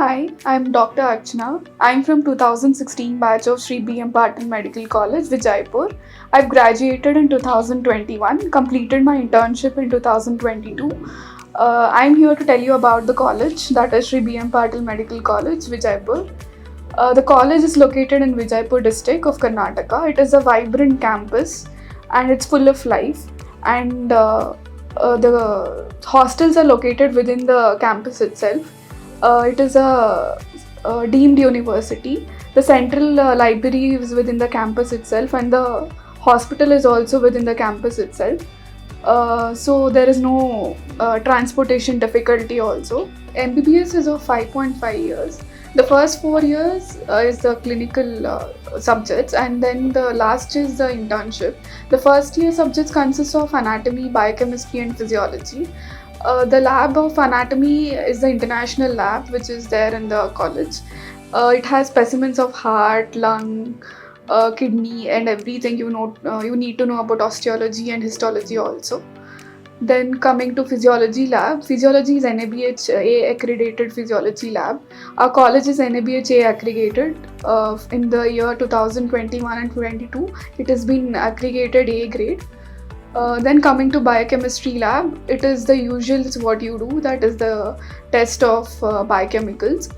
Hi, I'm Dr. Archana. I'm from 2016 batch of Sri B.M. Patil Medical College, Vijaypur. I've graduated in 2021, completed my internship in 2022. I'm here to tell you about the college, that is Sri B.M. Patil Medical College, Vijaypur. The college is located in Vijaypur district of Karnataka. It is a vibrant campus and it's full of life. And the hostels are located within the campus itself. It is a deemed university. The central library is within the campus itself, and the hospital is also within the campus itself. So there is no transportation difficulty also. MBBS is of 5.5 years. The first 4 years is the clinical subjects, and then the last is the internship. The first year subjects consist of anatomy, biochemistry, and physiology. The lab of anatomy is the international lab which is there in the college. It has specimens of heart, lung, kidney, and everything you need to know about osteology and histology also. Then coming to physiology lab, physiology is NABH-A accredited physiology lab. Our college is NABH-A accredited in the year 2021 and 22. It has been accredited A grade. Then coming to biochemistry lab, it is the usual what you do, that is the test of biochemicals.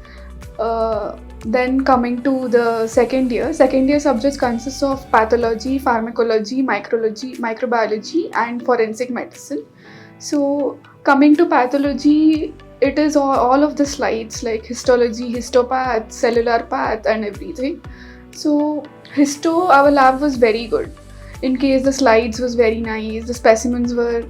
Then coming to the second year subjects consist of pathology, pharmacology, microbiology, and forensic medicine. So coming to pathology, it is all of the slides like histology, histopath, cellular path, and everything. So our lab was very good. In case the slides was very nice, the specimens were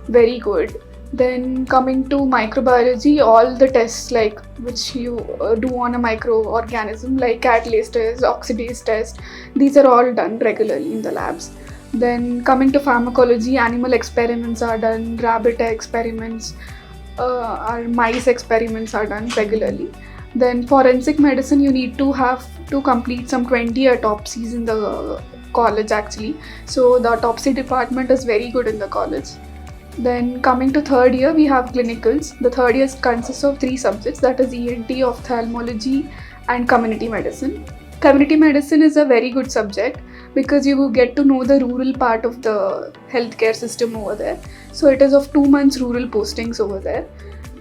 very good. Then coming to microbiology, all the tests like which you do on a microorganism like catalase test, oxidase test, these are all done regularly in the labs. Then coming to pharmacology, animal experiments are done, rabbit experiments, mice experiments are done regularly. Then forensic medicine, you need to have to complete some 20 autopsies in the college actually. So the autopsy department is very good in the college. Then coming to third year, we have clinicals. The third year consists of 3 subjects, that is ENT, ophthalmology, and community medicine. Community medicine is a very good subject because you get to know the rural part of the healthcare system over there. So it is of 2 months rural postings over there.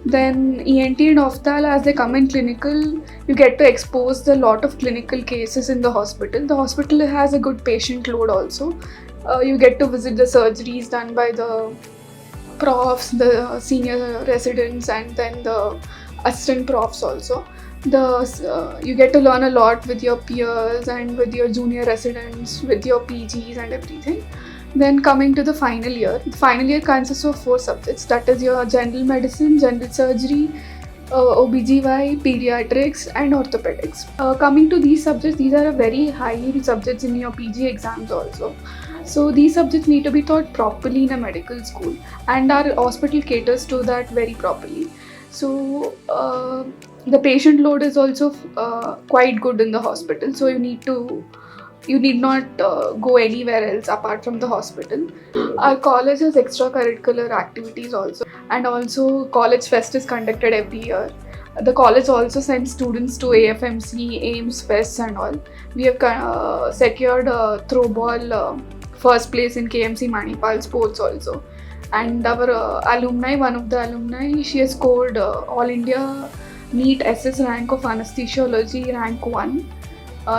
Then ENT and Ophthal, as they come in clinical, you get to expose a lot of clinical cases in the hospital. The hospital has a good patient load also. You get to visit the surgeries done by the profs, the senior residents, and then the assistant profs also. You get to learn a lot with your peers and with your junior residents, with your PGs and everything. Then coming to the final year consists of 4 subjects, that is your general medicine, general surgery, OBGY, pediatrics, and orthopedics. Coming to these subjects, these are a very high subjects in your PG exams also. So these subjects need to be taught properly in a medical school, and our hospital caters to that very properly. So the patient load is also quite good in the hospital, so you need not go anywhere else apart from the hospital. Our college has extracurricular activities also, and also college fest is conducted every year. The college also sends students to AFMC, AIMS Fest and all. We have secured throw ball first place in KMC Manipal sports also. And our one of the alumni, she has scored All India NEET SS rank of anesthesiology rank 1.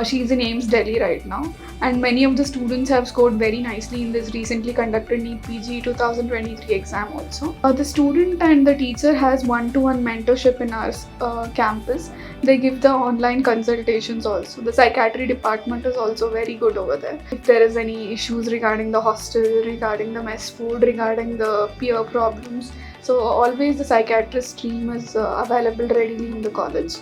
She is in AIMS Delhi right now, and many of the students have scored very nicely in this recently conducted NEET PG 2023 exam also. The student and the teacher has one-to-one mentorship in our campus. They give the online consultations also. The psychiatry department is also very good over there. If there is any issues regarding the hostel, regarding the mess food, regarding the peer problems, so always the psychiatrist team is available readily in the college.